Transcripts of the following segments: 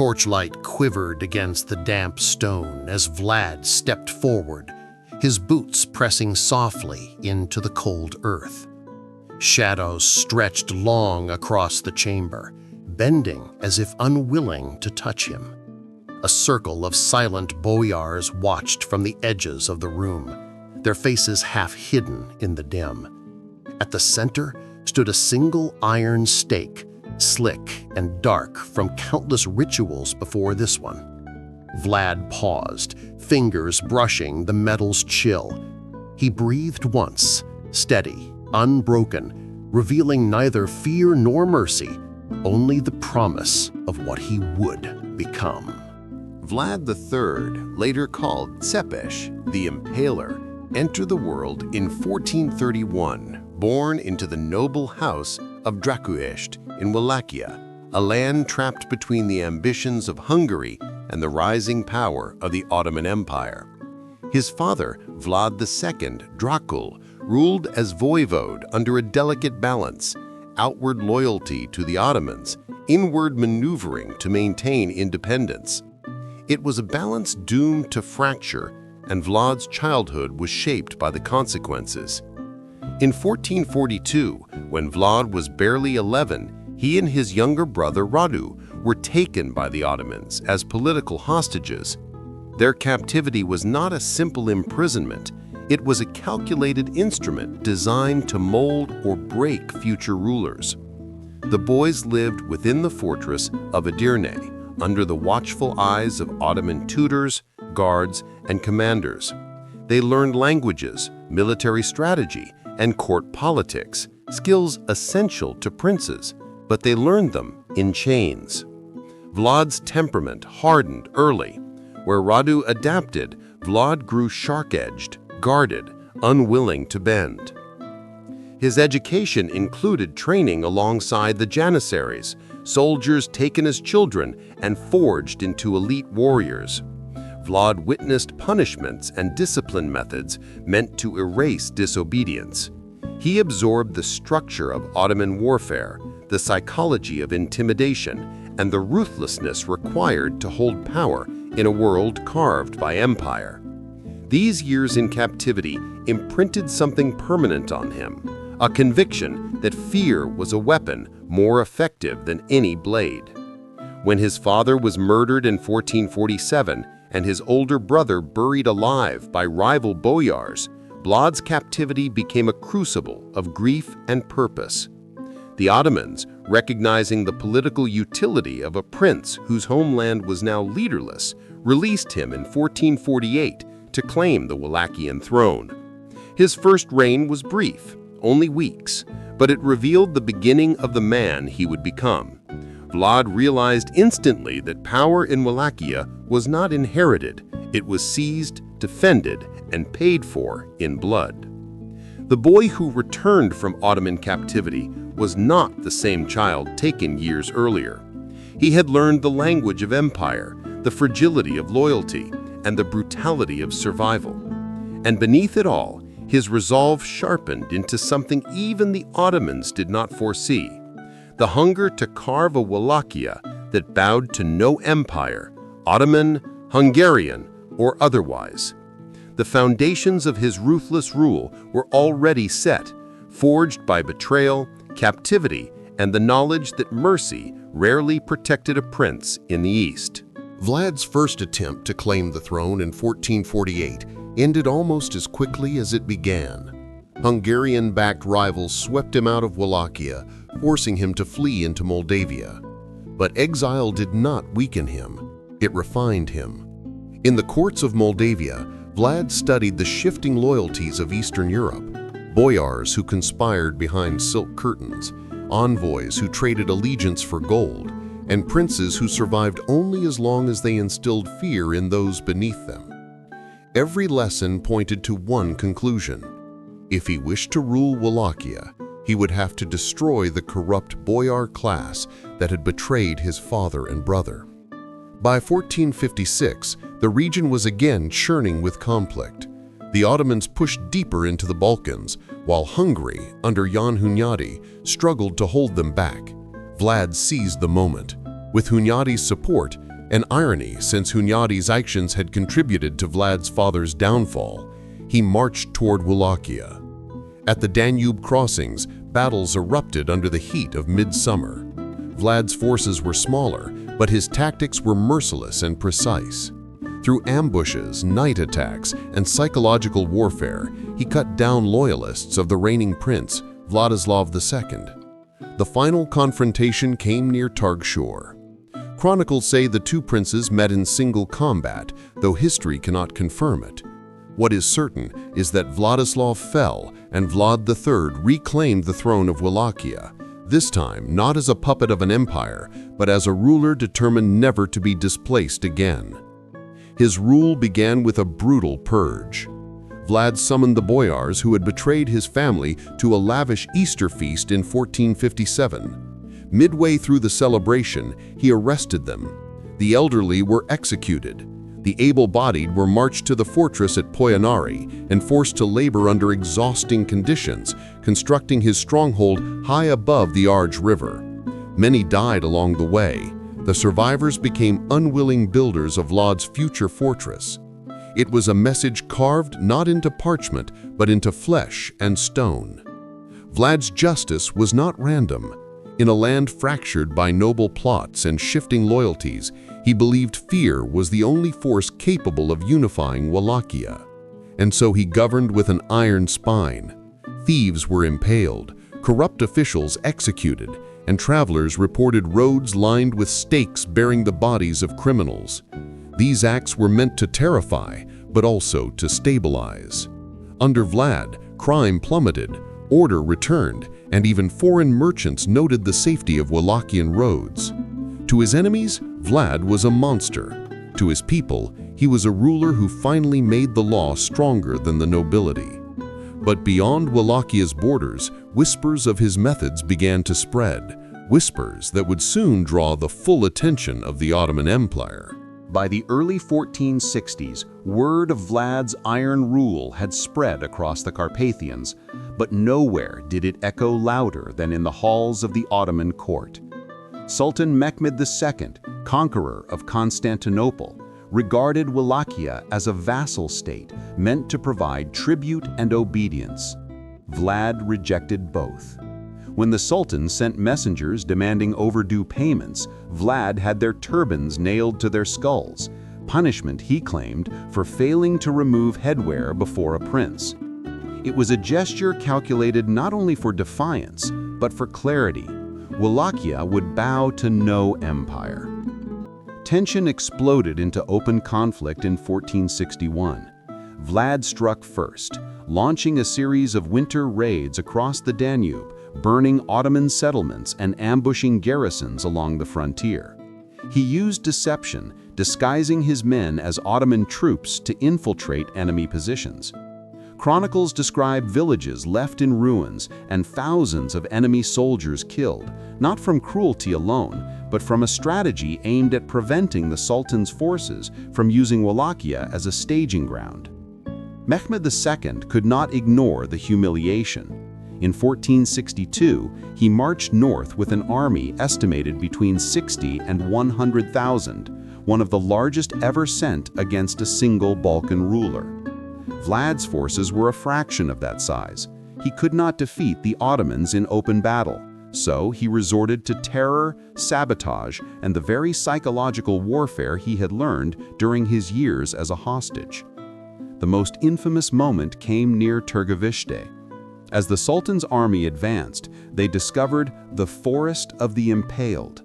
torchlight quivered against the damp stone as Vlad stepped forward, his boots pressing softly into the cold earth. Shadows stretched long across the chamber, bending as if unwilling to touch him. A circle of silent boyars watched from the edges of the room, their faces half hidden in the dim. At the center stood a single iron stake, slick and dark from countless rituals before this one. Vlad paused, fingers brushing the metal's chill. He breathed once, steady, unbroken, revealing neither fear nor mercy, only the promise of what he would become. Vlad III, later called Țepeș, the Impaler, entered the world in 1431, born into the noble house of Târgoviște in Wallachia, a land trapped between the ambitions of Hungary and the rising power of the Ottoman Empire. His father, Vlad II Dracul, ruled as voivode under a delicate balance, outward loyalty to the Ottomans, inward maneuvering to maintain independence. It was a balance doomed to fracture, and Vlad's childhood was shaped by the consequences. In 1442, when Vlad was barely 11, he and his younger brother Radu were taken by the Ottomans as political hostages. Their captivity was not a simple imprisonment. It was a calculated instrument designed to mold or break future rulers. The boys lived within the fortress of Edirne, under the watchful eyes of Ottoman tutors, guards, and commanders. They learned languages, military strategy, and court politics, skills essential to princes, but they learned them in chains. Vlad's temperament hardened early. Where Radu adapted, Vlad grew sharp-edged, guarded, unwilling to bend. His education included training alongside the Janissaries, soldiers taken as children and forged into elite warriors. Vlad witnessed punishments and discipline methods meant to erase disobedience. He absorbed the structure of Ottoman warfare, the psychology of intimidation, and the ruthlessness required to hold power in a world carved by empire. These years in captivity imprinted something permanent on him, a conviction that fear was a weapon more effective than any blade. When his father was murdered in 1447 and his older brother buried alive by rival boyars, Vlad's captivity became a crucible of grief and purpose. The Ottomans, recognizing the political utility of a prince whose homeland was now leaderless, released him in 1448 to claim the Wallachian throne. His first reign was brief, only weeks, but it revealed the beginning of the man he would become. Vlad realized instantly that power in Wallachia was not inherited, it was seized, defended, and paid for in blood. The boy who returned from Ottoman captivity was not the same child taken years earlier. He had learned the language of empire, the fragility of loyalty, and the brutality of survival. And beneath it all, his resolve sharpened into something even the Ottomans did not foresee: the hunger to carve a Wallachia that bowed to no empire, Ottoman, Hungarian, or otherwise. The foundations of his ruthless rule were already set, forged by betrayal, captivity, and the knowledge that mercy rarely protected a prince in the East. Vlad's first attempt to claim the throne in 1448 ended almost as quickly as it began. Hungarian-backed rivals swept him out of Wallachia, forcing him to flee into Moldavia. But exile did not weaken him, it refined him. In the courts of Moldavia, Vlad studied the shifting loyalties of Eastern Europe: boyars who conspired behind silk curtains, envoys who traded allegiance for gold, and princes who survived only as long as they instilled fear in those beneath them. Every lesson pointed to one conclusion: if he wished to rule Wallachia, he would have to destroy the corrupt boyar class that had betrayed his father and brother. By 1456, the region was again churning with conflict. The Ottomans pushed deeper into the Balkans, while Hungary, under Jan Hunyadi, struggled to hold them back. Vlad seized the moment. With Hunyadi's support, An irony, since Hunyadi's actions had contributed to Vlad's father's downfall. He marched toward Wallachia. At the Danube crossings, battles erupted under the heat of midsummer. Vlad's forces were smaller, but his tactics were merciless and precise. Through ambushes, night attacks, and psychological warfare, he cut down loyalists of the reigning prince, Vladislav II. The final confrontation came near Târgoviște. Chronicles say the two princes met in single combat, though history cannot confirm it. What is certain is that Vladislav fell and Vlad III reclaimed the throne of Wallachia, this time not as a puppet of an empire, but as a ruler determined never to be displaced again. His rule began with a brutal purge. Vlad summoned the boyars who had betrayed his family to a lavish Easter feast in 1457. Midway through the celebration, he arrested them. The elderly were executed. The able-bodied were marched to the fortress at Poianari and forced to labor under exhausting conditions, constructing his stronghold high above the Arge River. Many died along the way. The survivors became unwilling builders of Vlad's future fortress. It was a message carved not into parchment, but into flesh and stone. Vlad's justice was not random. In a land fractured by noble plots and shifting loyalties, he believed fear was the only force capable of unifying Wallachia. And so he governed with an iron spine. Thieves were impaled, corrupt officials executed, and travelers reported roads lined with stakes bearing the bodies of criminals. These acts were meant to terrify, but also to stabilize. Under Vlad, crime plummeted, order returned, and even foreign merchants noted the safety of Wallachian roads. To his enemies, Vlad was a monster. To his people, he was a ruler who finally made the law stronger than the nobility. But beyond Wallachia's borders, whispers of his methods began to spread, whispers that would soon draw the full attention of the Ottoman Empire. By the early 1460s, word of Vlad's iron rule had spread across the Carpathians, but nowhere did it echo louder than in the halls of the Ottoman court. Sultan Mehmed II, conqueror of Constantinople, regarded Wallachia as a vassal state meant to provide tribute and obedience. Vlad rejected both. When the Sultan sent messengers demanding overdue payments, Vlad had their turbans nailed to their skulls, punishment, he claimed, for failing to remove headwear before a prince. It was a gesture calculated not only for defiance, but for clarity. Wallachia would bow to no empire. Tension exploded into open conflict in 1461. Vlad struck first, launching a series of winter raids across the Danube, burning Ottoman settlements and ambushing garrisons along the frontier. He used deception, disguising his men as Ottoman troops to infiltrate enemy positions. Chronicles describe villages left in ruins and thousands of enemy soldiers killed, not from cruelty alone, but from a strategy aimed at preventing the Sultan's forces from using Wallachia as a staging ground. Mehmed II could not ignore the humiliation. In 1462, he marched north with an army estimated between 60 and 100,000, one of the largest ever sent against a single Balkan ruler. Vlad's forces were a fraction of that size. He could not defeat the Ottomans in open battle, so he resorted to terror, sabotage, and the very psychological warfare he had learned during his years as a hostage. The most infamous moment came near Târgoviște. As the Sultan's army advanced, they discovered the Forest of the Impaled,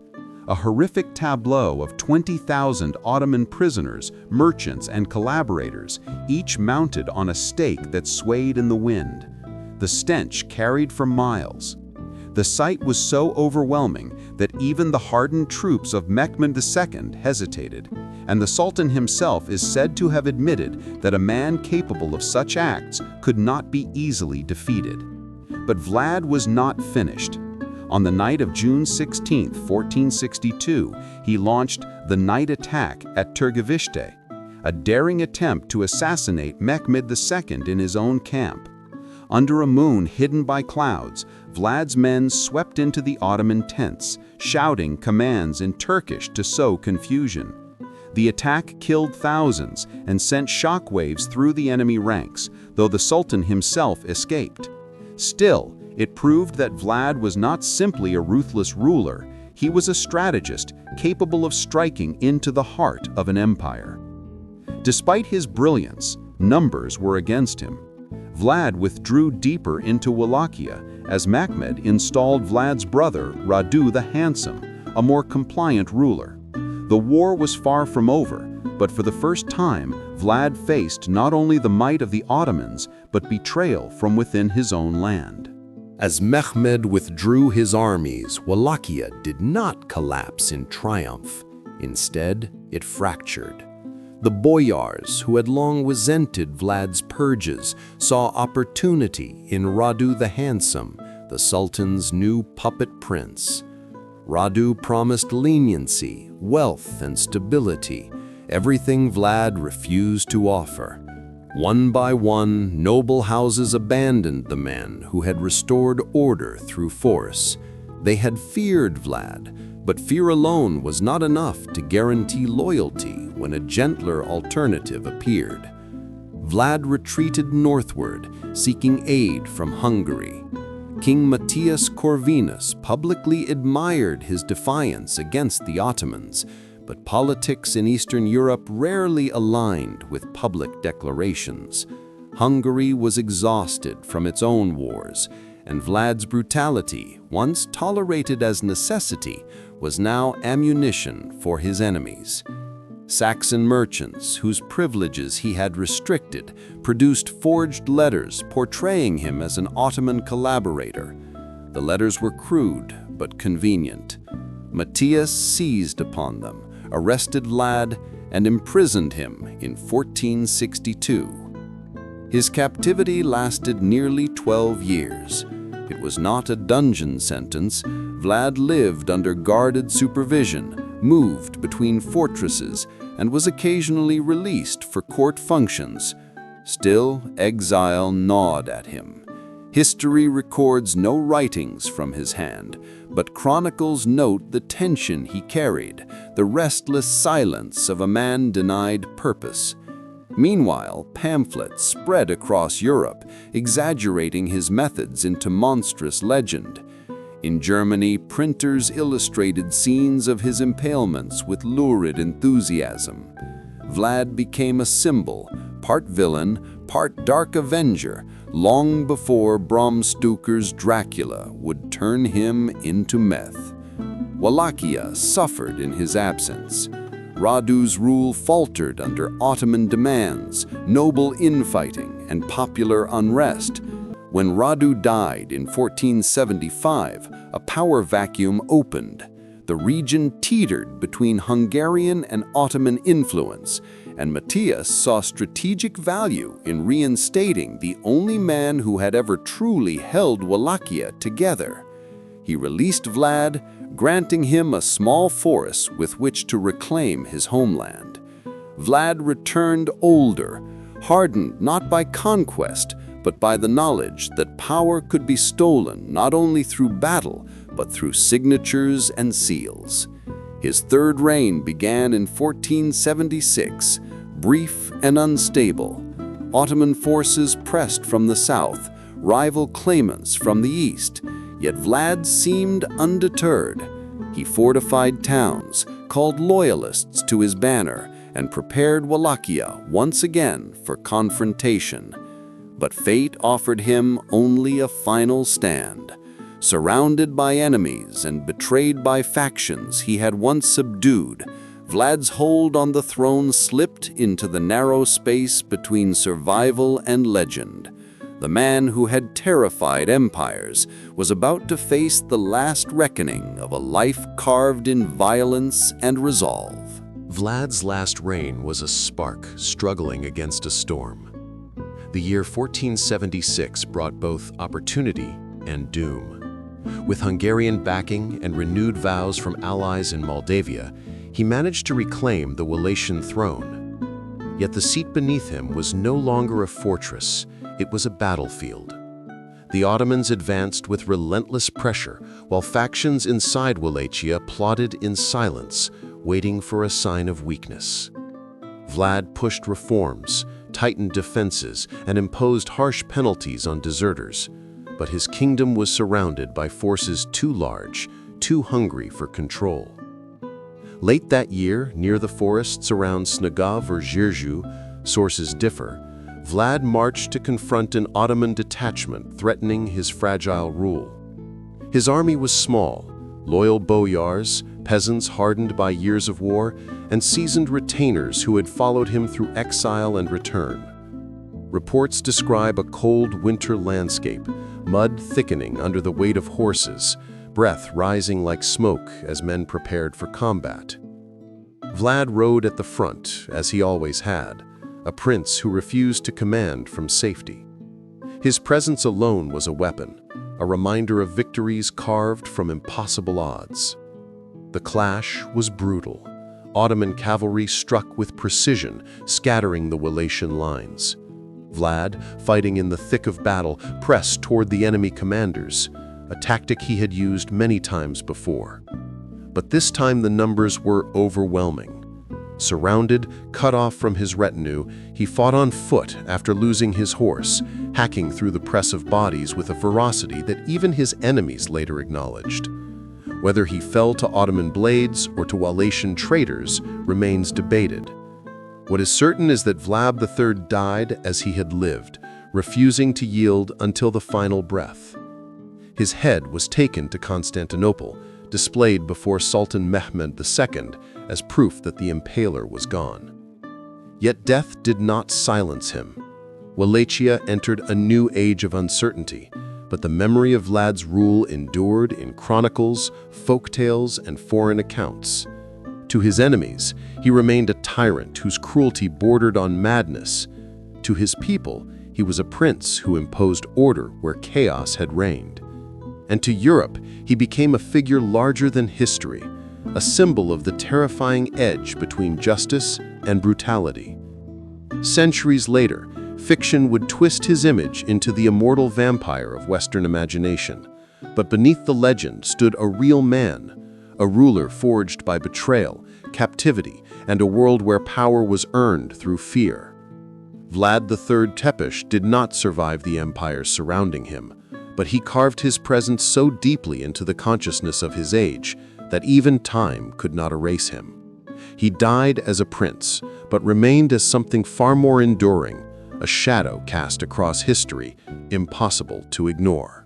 a horrific tableau of 20,000 Ottoman prisoners, merchants, and collaborators, each mounted on a stake that swayed in the wind. The stench carried for miles. The sight was so overwhelming that even the hardened troops of Mehmed II hesitated, and the Sultan himself is said to have admitted that a man capable of such acts could not be easily defeated. But Vlad was not finished. On the night of June 16, 1462, he launched the night attack at Târgoviște, a daring attempt to assassinate Mehmed II in his own camp. Under a moon hidden by clouds, Vlad's men swept into the Ottoman tents, shouting commands in Turkish to sow confusion. The attack killed thousands and sent shockwaves through the enemy ranks, though the Sultan himself escaped. Still, it proved that Vlad was not simply a ruthless ruler, he was a strategist capable of striking into the heart of an empire. Despite his brilliance, numbers were against him. Vlad withdrew deeper into Wallachia as Mehmed installed Vlad's brother, Radu the Handsome, a more compliant ruler. The war was far from over, but for the first time, Vlad faced not only the might of the Ottomans, but betrayal from within his own land. As Mehmed withdrew his armies, Wallachia did not collapse in triumph. Instead, it fractured. The boyars, who had long resented Vlad's purges, saw opportunity in Radu the Handsome, the Sultan's new puppet prince. Radu promised leniency, wealth, and stability, everything Vlad refused to offer. One by one, noble houses abandoned the men who had restored order through force. They had feared Vlad, but fear alone was not enough to guarantee loyalty when a gentler alternative appeared. Vlad retreated northward, seeking aid from Hungary. King Matthias Corvinus publicly admired his defiance against the Ottomans, but politics in Eastern Europe rarely aligned with public declarations. Hungary was exhausted from its own wars, and Vlad's brutality, once tolerated as necessity, was now ammunition for his enemies. Saxon merchants, whose privileges he had restricted, produced forged letters portraying him as an Ottoman collaborator. The letters were crude but convenient. Matthias seized upon them, arrested Vlad, and imprisoned him in 1462. His captivity lasted nearly 12 years. It was not a dungeon sentence. Vlad lived under guarded supervision, moved between fortresses, and was occasionally released for court functions. Still, exile gnawed at him. History records no writings from his hand, but chronicles note the tension he carried, the restless silence of a man denied purpose. Meanwhile, pamphlets spread across Europe, exaggerating his methods into monstrous legend. In Germany, printers illustrated scenes of his impalements with lurid enthusiasm. Vlad became a symbol, part villain, part dark avenger, long before Bram Stoker's Dracula would turn him into meth. Wallachia suffered in his absence. Radu's rule faltered under Ottoman demands, noble infighting, and popular unrest. When Radu died in 1475, a power vacuum opened. The region teetered between Hungarian and Ottoman influence, and Matthias saw strategic value in reinstating the only man who had ever truly held Wallachia together. He released Vlad, granting him a small force with which to reclaim his homeland. Vlad returned older, hardened not by conquest, but by the knowledge that power could be stolen not only through battle, but through signatures and seals. His third reign began in 1476, brief and unstable. Ottoman forces pressed from the south, rival claimants from the east, yet Vlad seemed undeterred. He fortified towns, called loyalists to his banner, and prepared Wallachia once again for confrontation. But fate offered him only a final stand. Surrounded by enemies and betrayed by factions he had once subdued, Vlad's hold on the throne slipped into the narrow space between survival and legend. The man who had terrified empires was about to face the last reckoning of a life carved in violence and resolve. Vlad's last reign was a spark struggling against a storm. The year 1476 brought both opportunity and doom. With Hungarian backing and renewed vows from allies in Moldavia, he managed to reclaim the Wallachian throne. Yet the seat beneath him was no longer a fortress, it was a battlefield. The Ottomans advanced with relentless pressure, while factions inside Wallachia plotted in silence, waiting for a sign of weakness. Vlad pushed reforms, tightened defenses, and imposed harsh penalties on deserters, but his kingdom was surrounded by forces too large, too hungry for control. Late that year, near the forests around Snagov or Zhirju, sources differ, Vlad marched to confront an Ottoman detachment threatening his fragile rule. His army was small, loyal boyars, peasants hardened by years of war, and seasoned retainers who had followed him through exile and return. Reports describe a cold winter landscape, mud thickening under the weight of horses, breath rising like smoke as men prepared for combat. Vlad rode at the front, as he always had, a prince who refused to command from safety. His presence alone was a weapon, a reminder of victories carved from impossible odds. The clash was brutal. Ottoman cavalry struck with precision, scattering the Wallachian lines. Vlad, fighting in the thick of battle, pressed toward the enemy commanders, a tactic he had used many times before. But this time the numbers were overwhelming. Surrounded, cut off from his retinue, he fought on foot after losing his horse, hacking through the press of bodies with a ferocity that even his enemies later acknowledged. Whether he fell to Ottoman blades or to Wallachian traitors remains debated. What is certain is that Vlad III died as he had lived, refusing to yield until the final breath. His head was taken to Constantinople, displayed before Sultan Mehmed II as proof that the Impaler was gone. Yet death did not silence him. Wallachia entered a new age of uncertainty, but the memory of Vlad's rule endured in chronicles, folktales, and foreign accounts. To his enemies, he remained a tyrant whose cruelty bordered on madness. To his people, he was a prince who imposed order where chaos had reigned. And to Europe, he became a figure larger than history, a symbol of the terrifying edge between justice and brutality. Centuries later, fiction would twist his image into the immortal vampire of Western imagination. But beneath the legend stood a real man, a ruler forged by betrayal, captivity, and a world where power was earned through fear. Vlad III Țepeș did not survive the empires surrounding him, but he carved his presence so deeply into the consciousness of his age that even time could not erase him. He died as a prince, but remained as something far more enduring, a shadow cast across history, impossible to ignore.